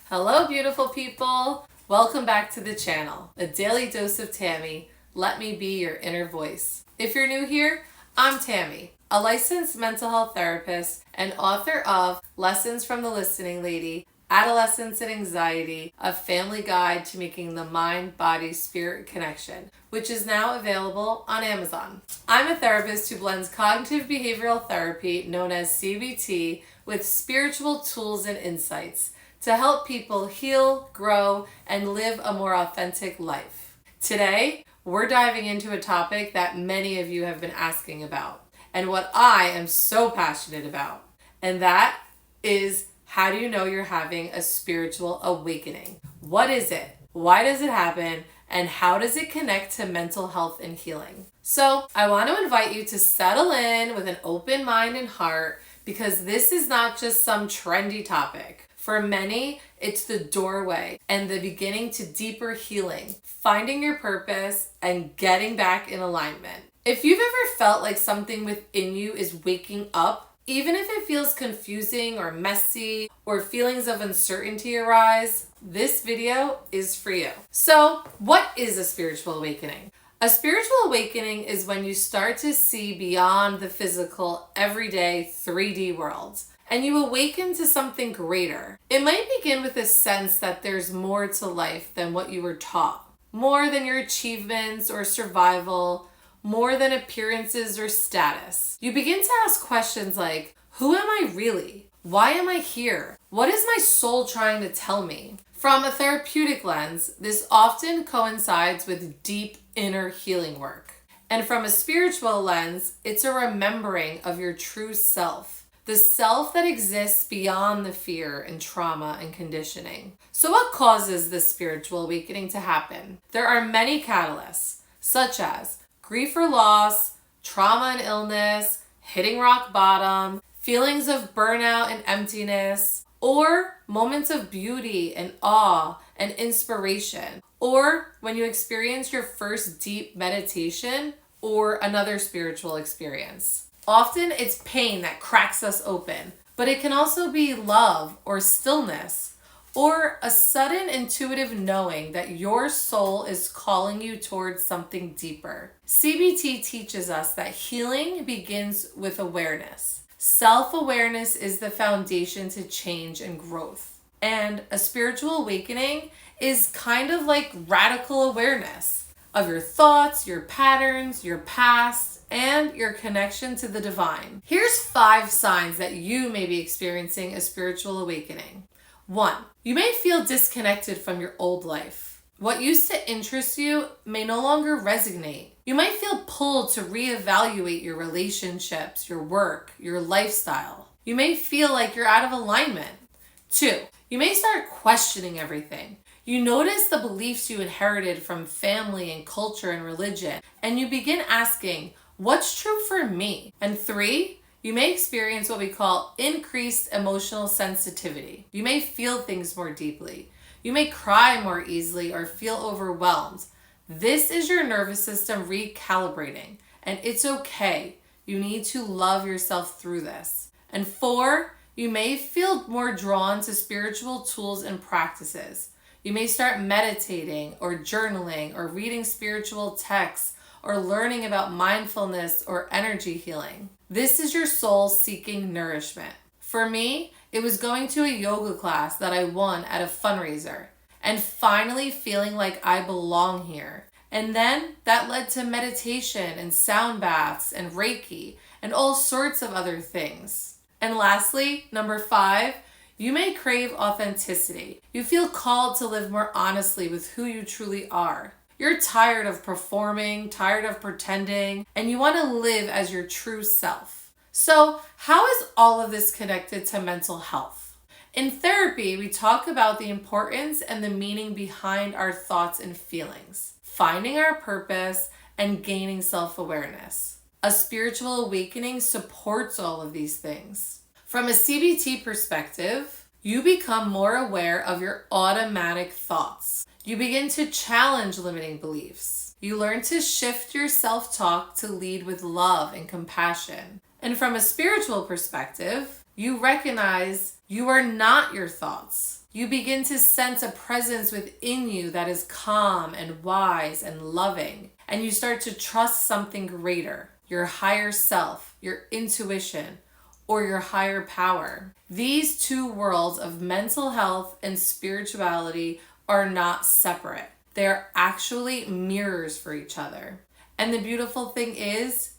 Hello, beautiful people. Welcome back to the channel, A Daily Dose of Tammy. Let me be your inner voice. If you're new here, I'm Tammy, a licensed mental health therapist and author of Lessons from the Listening Lady, Adolescence and Anxiety, a family guide to making the mind-body-spirit connection, which is now available on Amazon. I'm a therapist who blends cognitive behavioral therapy, known as CBT, with spiritual tools and insights to help people heal, grow, and live a more authentic life. Today, we're diving into a topic that many of you have been asking about, and what I am so passionate about, and that is, how do you know you're having a spiritual awakening? What is it? Why does it happen? And how does it connect to mental health and healing? So I want to invite you to settle in with an open mind and heart, because this is not just some trendy topic. For many, it's the doorway and the beginning to deeper healing, finding your purpose, and getting back in alignment. If you've ever felt like something within you is waking up, even if it feels confusing or messy or feelings of uncertainty arise, this video is for you. So, what is a spiritual awakening? A spiritual awakening is when you start to see beyond the physical, everyday 3D world, and you awaken to something greater. It might begin with a sense that there's more to life than what you were taught, more than your achievements or survival, more than appearances or status. You begin to ask questions like, who am I really? Why am I here? What is my soul trying to tell me? From a therapeutic lens, this often coincides with deep inner healing work. And from a spiritual lens, it's a remembering of your true self, the self that exists beyond the fear and trauma and conditioning. So what causes this spiritual awakening to happen? There are many catalysts, such as grief or loss, trauma and illness, hitting rock bottom, feelings of burnout and emptiness, or moments of beauty and awe and inspiration, or when you experience your first deep meditation or another spiritual experience. Often it's pain that cracks us open, but it can also be love or stillness, or a sudden intuitive knowing that your soul is calling you towards something deeper. CBT teaches us that healing begins with awareness. Self-awareness is the foundation to change and growth. And a spiritual awakening is kind of like radical awareness of your thoughts, your patterns, your past, and your connection to the divine. Here's 5 signs that you may be experiencing a spiritual awakening. 1. You may feel disconnected from your old life. What used to interest you may no longer resonate. You might feel pulled to reevaluate your relationships, your work, your lifestyle. You may feel like you're out of alignment. 2. You may start questioning everything. You notice the beliefs you inherited from family and culture and religion, and you begin asking, what's true for me? And 3, you may experience what we call increased emotional sensitivity. You may feel things more deeply. You may cry more easily or feel overwhelmed. This is your nervous system recalibrating, and it's okay. You need to love yourself through this. And 4, you may feel more drawn to spiritual tools and practices. You may start meditating or journaling or reading spiritual texts or learning about mindfulness or energy healing. This is your soul seeking nourishment. For me, it was going to a yoga class that I won at a fundraiser and finally feeling like I belong here. And then that led to meditation and sound baths and Reiki and all sorts of other things. And lastly, number 5, you may crave authenticity. You feel called to live more honestly with who you truly are. You're tired of performing, tired of pretending, and you want to live as your true self. So, how is all of this connected to mental health? In therapy, we talk about the importance and the meaning behind our thoughts and feelings, finding our purpose, and gaining self-awareness. A spiritual awakening supports all of these things. From a CBT perspective, you become more aware of your automatic thoughts. You begin to challenge limiting beliefs. You learn to shift your self-talk to lead with love and compassion. And from a spiritual perspective, you recognize you are not your thoughts. You begin to sense a presence within you that is calm and wise and loving. And you start to trust something greater, your higher self, your intuition, or your higher power. These two worlds of mental health and spirituality are not separate. They are actually mirrors for each other. And the beautiful thing is,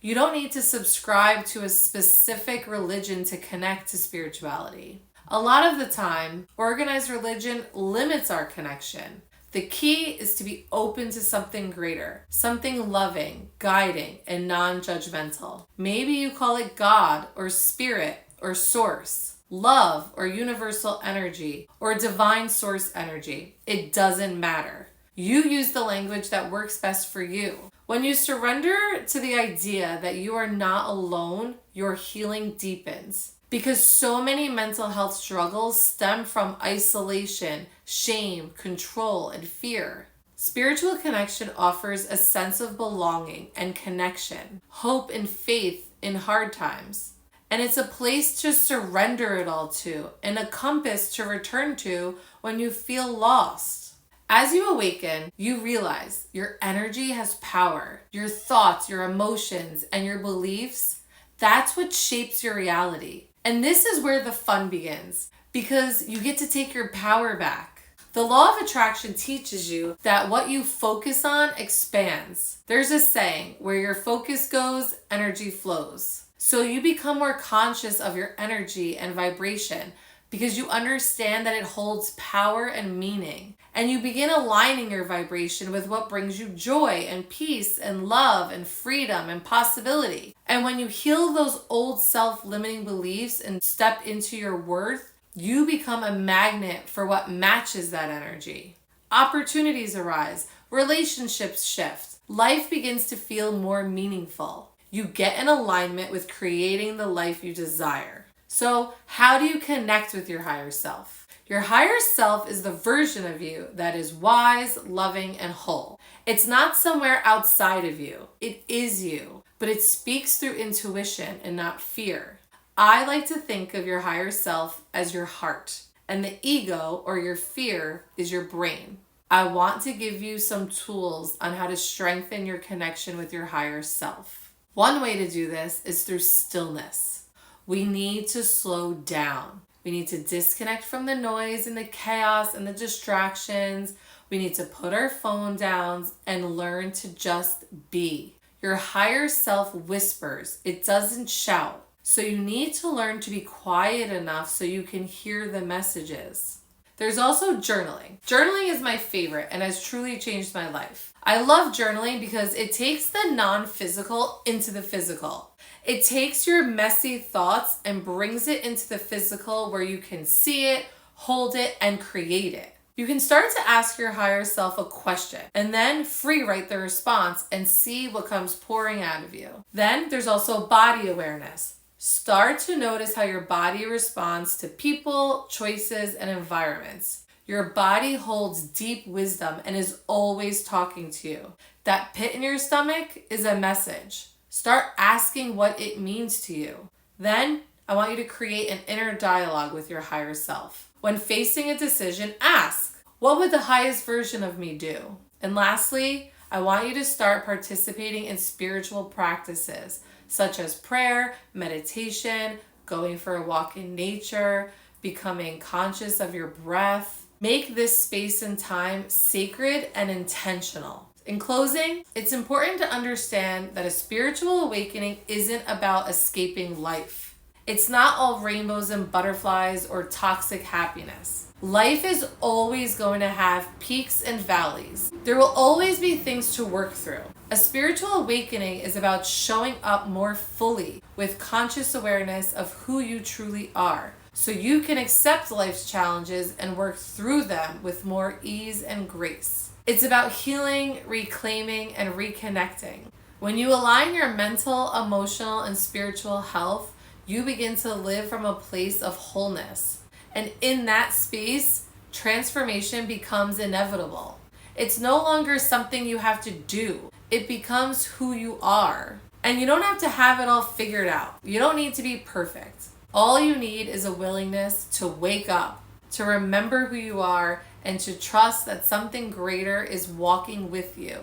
you don't need to subscribe to a specific religion to connect to spirituality. A lot of the time, organized religion limits our connection. The key is to be open to something greater, something loving, guiding, and non-judgmental. Maybe you call it God or spirit or source, love or universal energy or divine source energy. It doesn't matter. You use the language that works best for you. When you surrender to the idea that you are not alone, your healing deepens. Because so many mental health struggles stem from isolation, shame, control, and fear. Spiritual connection offers a sense of belonging and connection, hope and faith in hard times. And it's a place to surrender it all to, and a compass to return to when you feel lost. As you awaken, you realize your energy has power. Your thoughts, your emotions, and your beliefs, that's what shapes your reality. And this is where the fun begins, because you get to take your power back. The law of attraction teaches you that what you focus on expands. There's a saying, where your focus goes, energy flows. So you become more conscious of your energy and vibration because you understand that it holds power and meaning. And you begin aligning your vibration with what brings you joy and peace and love and freedom and possibility. And when you heal those old self-limiting beliefs and step into your worth, you become a magnet for what matches that energy. Opportunities arise, relationships shift, life begins to feel more meaningful. You get in alignment with creating the life you desire. So, how do you connect with your higher self? Your higher self is the version of you that is wise, loving, and whole. It's not somewhere outside of you. It is you, but it speaks through intuition and not fear. I like to think of your higher self as your heart, and the ego or your fear is your brain. I want to give you some tools on how to strengthen your connection with your higher self. One way to do this is through stillness. We need to slow down. We need to disconnect from the noise and the chaos and the distractions. We need to put our phone down and learn to just be. Your higher self whispers. It doesn't shout. So you need to learn to be quiet enough so you can hear the messages. There's also journaling. Journaling is my favorite and has truly changed my life. I love journaling because it takes the non-physical into the physical. It takes your messy thoughts and brings it into the physical where you can see it, hold it, and create it. You can start to ask your higher self a question and then free write the response and see what comes pouring out of you. Then there's also body awareness. Start to notice how your body responds to people, choices, and environments. Your body holds deep wisdom and is always talking to you. That pit in your stomach is a message. Start asking what it means to you. Then, I want you to create an inner dialogue with your higher self. When facing a decision, ask, what would the highest version of me do? And lastly, I want you to start participating in spiritual practices, such as prayer, meditation, going for a walk in nature, becoming conscious of your breath. Make this space and time sacred and intentional. In closing, it's important to understand that a spiritual awakening isn't about escaping life. It's not all rainbows and butterflies or toxic happiness. Life is always going to have peaks and valleys. There will always be things to work through. A spiritual awakening is about showing up more fully with conscious awareness of who you truly are, so you can accept life's challenges and work through them with more ease and grace. It's about healing, reclaiming, and reconnecting. When you align your mental, emotional, and spiritual health, you begin to live from a place of wholeness. And in that space, transformation becomes inevitable. It's no longer something you have to do. It becomes who you are. And you don't have to have it all figured out. You don't need to be perfect. All you need is a willingness to wake up, to remember who you are, and to trust that something greater is walking with you.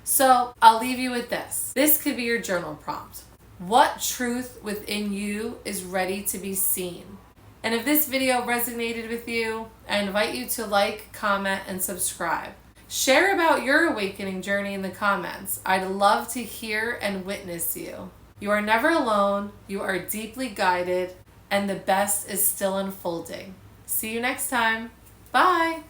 So I'll leave you with this. This could be your journal prompt. What truth within you is ready to be seen? And if this video resonated with you, I invite you to like, comment, and subscribe. Share about your awakening journey in the comments. I'd love to hear and witness you. You are never alone, you are deeply guided, and the best is still unfolding. See you next time. Bye.